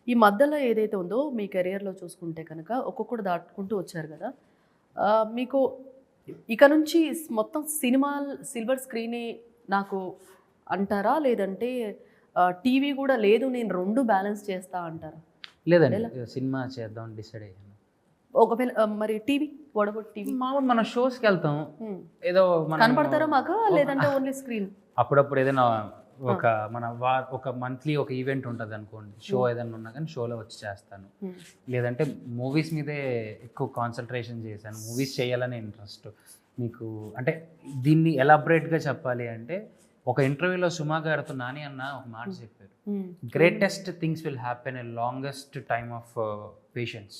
ఈ మధ్యలో ఏదైతే ఉందో మీ కెరియర్‌లో చూసుకుంటే కనుక ఒక్కొక్కటి దాటుకుంటూ వచ్చారు గదా! మీకు ఇక నుంచి మొత్తం సిల్వర్ స్క్రీనే నాకు అంటారా? లేదంటే టీవీ గూడా లేదు నేను 2 బ్యాలెన్స్ చేస్తా అంటారా? లేదండి, ఎలా? సినిమా చేద్దాం డిసైడ్ అయ్యాను. ఒకవేళ మరి టీవీ? What about TV? మామూలు మనం షోస్‌కెళ్తాం. హ్మ్. ఏదో మనం కనపడతారా మాకు? లేదంటే ఓన్లీ స్క్రీన్? అప్పుడప్పుడు ఏదైనా ఒక మన ఒక మంత్లీ ఒక ఈవెంట్ ఉంటదనుకోండి, షో ఏదైనా ఉన్నా కానీ షోలో వచ్చి చేస్తాను. హ్మ్. లేదంటే మూవీస్ మీదే ఎక్కువ కాన్సంట్రేషన్ చేశాను. మూవీస్ చేయాలనే ఇంట్రెస్ట్. మీకు అంటే దీన్ని ఎలాబరేట్‌గా చెప్పాలి అంటే, ఒక ఇంటర్వ్యూలో సుమా గారితో నాని అన్న ఒక మాట చెప్పారు. Hmm. Greatest things will happen in longest time of patience.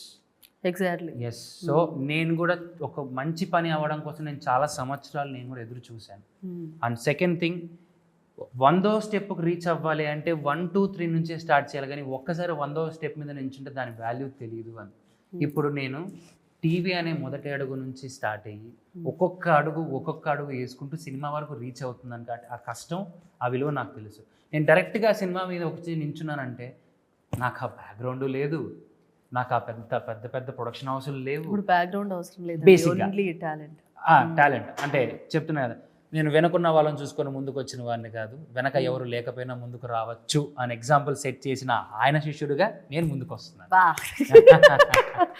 Exactly. Yes. So నేను కూడా ఒక మంచి పని అవ్వడం కోసం నేను చాలా సంవత్సరాలు నేను కూడా ఎదురు చూశాను. హ్మ్. అండ్ సెకండ్ థింగ్, 100వ స్టెప్కి రీచ్ అవ్వాలి అంటే 1, 2, 3 నుంచే స్టార్ట్ చేయాలి, కానీ ఒక్కసారి 100వ స్టెప్ మీద నించుంటే దాని వాల్యూ తెలియదు అని. ఇప్పుడు నేను టీవీ అనే మొదటి అడుగు నుంచి స్టార్ట్ అయ్యి ఒక్కొక్క అడుగు వేసుకుంటూ సినిమా వరకు రీచ్ అవుతుందని, కాబట్టి ఆ కష్టం, ఆ విలువ నాకు తెలుసు. నేను డైరెక్ట్గా సినిమా మీద వచ్చి నించున్నానంటే నాకు ఆ బ్యాక్గ్రౌండ్ లేదు, నాకు ఆ పెద్ద పెద్ద ప్రొడక్షన్ హౌస్లు లేవు. ఇప్పుడు బ్యాక్‌గ్రౌండ్ అవసరం లేదు. బేసిక్గా ఓన్లీ టాలెంట్. టాలెంట్ అంటే చెప్తున్నా కదా, నేను వెనకున్న వాళ్ళని చూసుకొని ముందుకు వచ్చిన వాడిని కాదు, వెనక ఎవరు లేకపోయినా ముందుకు రావచ్చు అని ఎగ్జాంపుల్ సెట్ చేసిన ఆయన శిష్యుడిగా నేను ముందుకు వస్తున్నాను. బా!